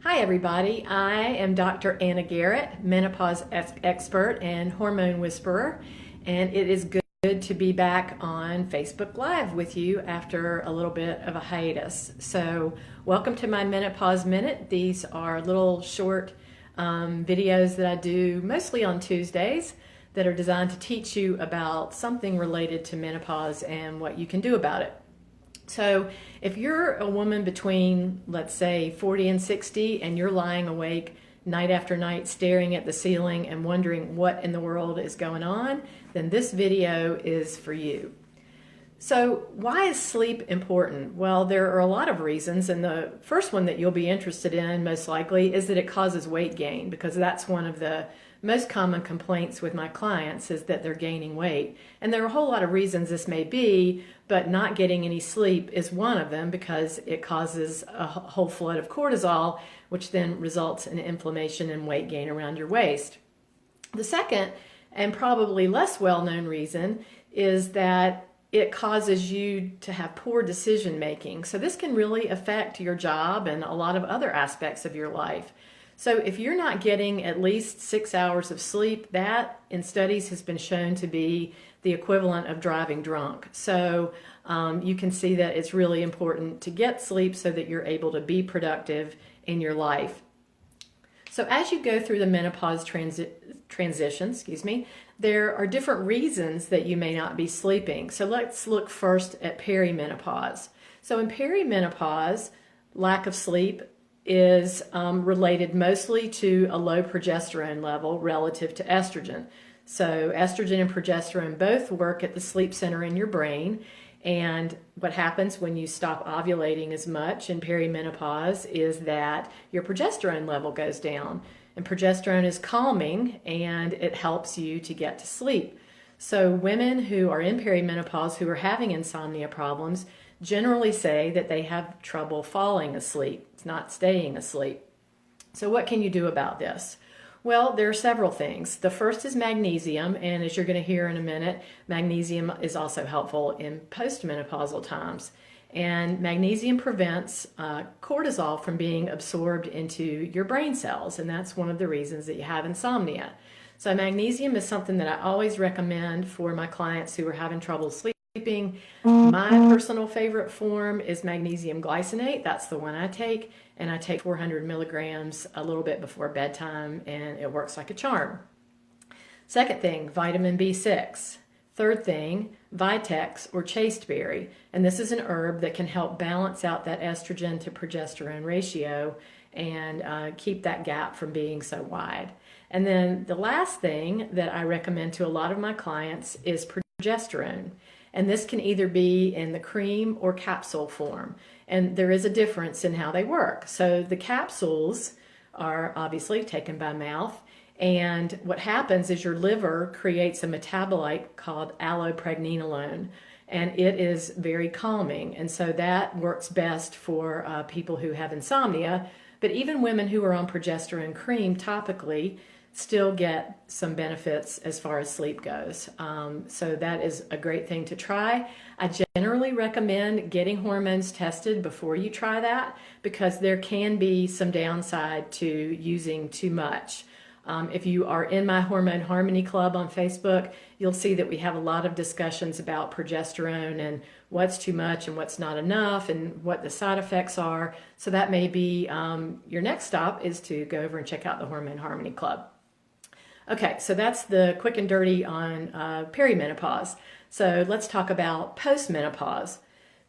Hi everybody, I am Dr. Anna Garrett, menopause expert and hormone whisperer, and it is good to be back on Facebook Live with you after a little bit of a hiatus. So welcome to my Menopause Minute. These are little short videos that I do mostly on Tuesdays that are designed to teach you about something related to menopause and what you can do about it. So if you're a woman between, let's say, 40 and 60, and you're lying awake night after night staring at the ceiling and wondering what in the world is going on, then this video is for you. So why is sleep important? Well, there are a lot of reasons, and the first one that you'll be interested in most likely is that it causes weight gain, because that's one of the most common complaints with my clients is that they're gaining weight. And there are a whole lot of reasons this may be, but not getting any sleep is one of them because it causes a whole flood of cortisol, which then results in inflammation and weight gain around your waist. The second, and probably less well-known reason, is that it causes you to have poor decision making. So this can really affect your job and a lot of other aspects of your life. So if you're not getting at least 6 hours of sleep, that in studies has been shown to be the equivalent of driving drunk. So you can see that it's really important to get sleep so that you're able to be productive in your life. So as you go through the menopause transition, there are different reasons that you may not be sleeping. So let's look first at perimenopause. So in perimenopause, lack of sleep is related mostly to a low progesterone level relative to estrogen. So estrogen and progesterone both work at the sleep center in your brain, and what happens when you stop ovulating as much in perimenopause is that your progesterone level goes down. And progesterone is calming and it helps you to get to sleep. So women who are in perimenopause who are having insomnia problems generally say that they have trouble falling asleep. It's not staying asleep. So what can you do about this? Well, there are several things. The first is magnesium, and as you're going to hear in a minute, magnesium is also helpful in postmenopausal times. And magnesium prevents cortisol from being absorbed into your brain cells, and that's one of the reasons that you have insomnia. So magnesium is something that I always recommend for my clients who are having trouble sleeping. My personal favorite form is magnesium glycinate. That's the one I take, and I take 400 milligrams a little bit before bedtime, and it works like a charm. Second thing, vitamin B6. Third thing, Vitex or chasteberry, and this is an herb that can help balance out that estrogen to progesterone ratio and keep that gap from being so wide. And then the last thing that I recommend to a lot of my clients is progesterone. And this can either be in the cream or capsule form. And there is a difference in how they work. So the capsules are obviously taken by mouth. And what happens is your liver creates a metabolite called allopregnenolone. And it is very calming. And so that works best for people who have insomnia. But even women who are on progesterone cream topically still get some benefits as far as sleep goes. So that is a great thing to try. I generally recommend getting hormones tested before you try that because there can be some downside to using too much. If you are in my Hormone Harmony Club on Facebook, you'll see that we have a lot of discussions about progesterone and what's too much and what's not enough and what the side effects are. So that may be your next stop is to go over and check out the Hormone Harmony Club. Okay, so that's the quick and dirty on perimenopause. So let's talk about postmenopause.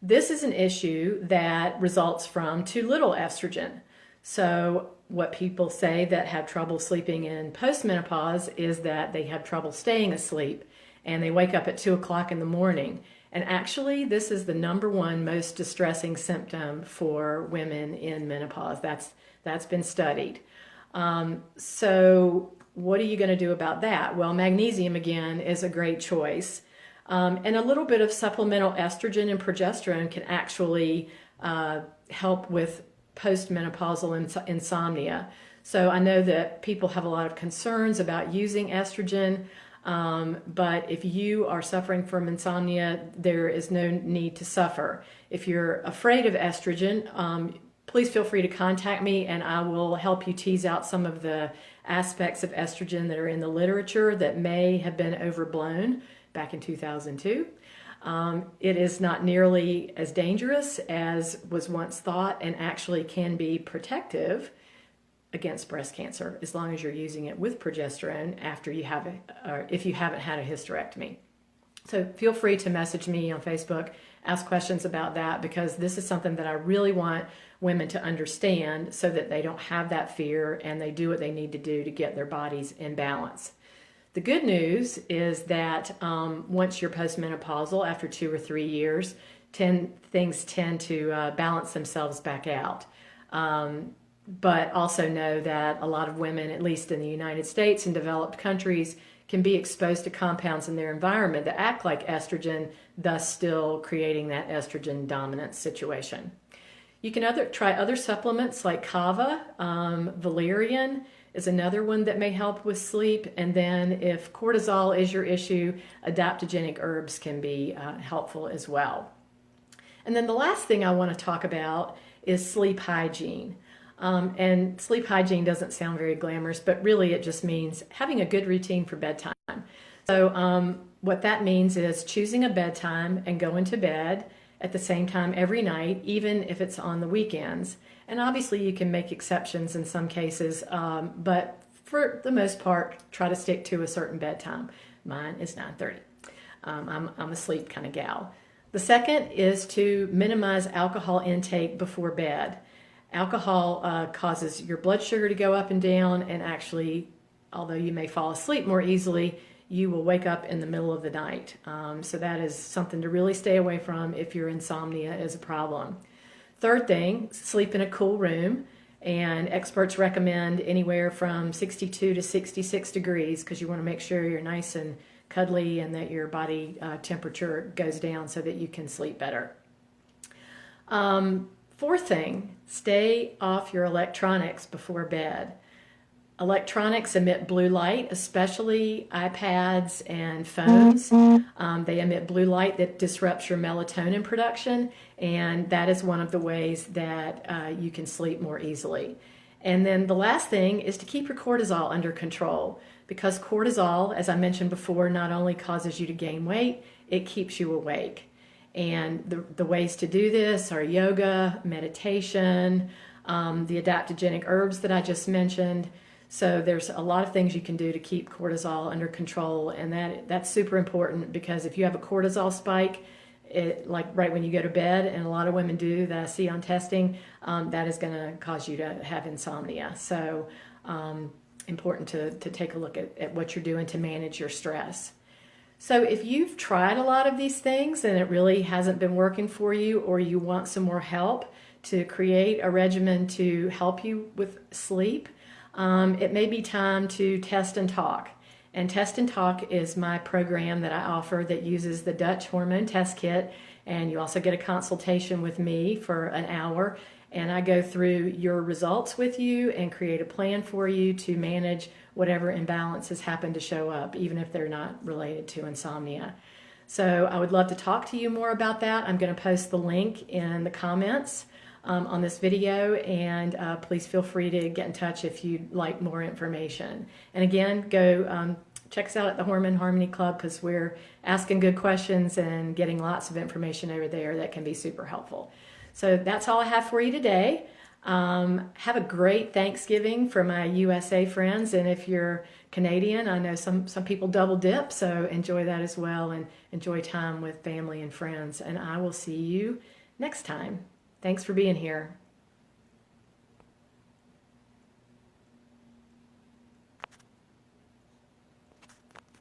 This is an issue that results from too little estrogen. So what people say that have trouble sleeping in postmenopause is that they have trouble staying asleep and they wake up at 2 o'clock in the morning. And actually, this is the #1 most distressing symptom for women in menopause. That's been studied. So what are you going to do about that? Well, magnesium, again, is a great choice. And a little bit of supplemental estrogen and progesterone can actually help with postmenopausal insomnia. So I know that people have a lot of concerns about using estrogen, but if you are suffering from insomnia, there is no need to suffer. If you're afraid of estrogen, please feel free to contact me and I will help you tease out some of the aspects of estrogen that are in the literature that may have been overblown back in 2002. It is not nearly as dangerous as was once thought and actually can be protective against breast cancer as long as you're using it with progesterone after you have or if you haven't had a hysterectomy. So feel free to message me on Facebook, ask questions about that, because this is something that I really want women to understand so that they don't have that fear and they do what they need to do to get their bodies in balance. The good news is that once you're postmenopausal, after 2 or 3 years, things tend to balance themselves back out. But also know that a lot of women, at least in the United States and developed countries, can be exposed to compounds in their environment that act like estrogen, thus still creating that estrogen dominant situation. You can try other supplements like kava. Valerian is another one that may help with sleep. And then if cortisol is your issue, adaptogenic herbs can be helpful as well. And then the last thing I want to talk about is sleep hygiene. And sleep hygiene doesn't sound very glamorous, but really it just means having a good routine for bedtime. So what that means is choosing a bedtime and going to bed at the same time every night, even if it's on the weekends. And obviously you can make exceptions in some cases, but for the most part, try to stick to a certain bedtime. Mine is 9:30. I'm a sleep kind of gal. The second is to minimize alcohol intake before bed. Alcohol causes your blood sugar to go up and down, and actually, although you may fall asleep more easily, you will wake up in the middle of the night. So that is something to really stay away from if your insomnia is a problem. Third thing, sleep in a cool room, and experts recommend anywhere from 62 to 66 degrees because you want to make sure you're nice and cuddly and that your body temperature goes down so that you can sleep better. Fourth thing, stay off your electronics before bed. Electronics emit blue light, especially iPads and phones. They emit blue light that disrupts your melatonin production, and that is one of the ways that you can sleep more easily. And then the last thing is to keep your cortisol under control, because cortisol, as I mentioned before, not only causes you to gain weight, it keeps you awake. And the ways to do this are yoga, meditation, the adaptogenic herbs that I just mentioned. So there's a lot of things you can do to keep cortisol under control, and that's super important, because if you have a cortisol spike, like right when you go to bed, and a lot of women do that I see on testing, that is going to cause you to have insomnia. So important to take a look at what you're doing to manage your stress. So if you've tried a lot of these things and it really hasn't been working for you, or you want some more help to create a regimen to help you with sleep, it may be time to Test and Talk. And Test and Talk is my program that I offer that uses the Dutch hormone test kit, and you also get a consultation with me for an hour, and I go through your results with you and create a plan for you to manage whatever imbalances happen to show up, even if they're not related to insomnia. So I would love to talk to you more about that. I'm going to post the link in the comments on this video, and please feel free to get in touch if you'd like more information. And again, go check us out at the Hormone Harmony Club, because we're asking good questions and getting lots of information over there that can be super helpful. So that's all I have for you today. Have a great Thanksgiving for my USA friends, and if you're Canadian, I know some people double dip, so enjoy that as well, and enjoy time with family and friends, and I will see you next time. Thanks for being here.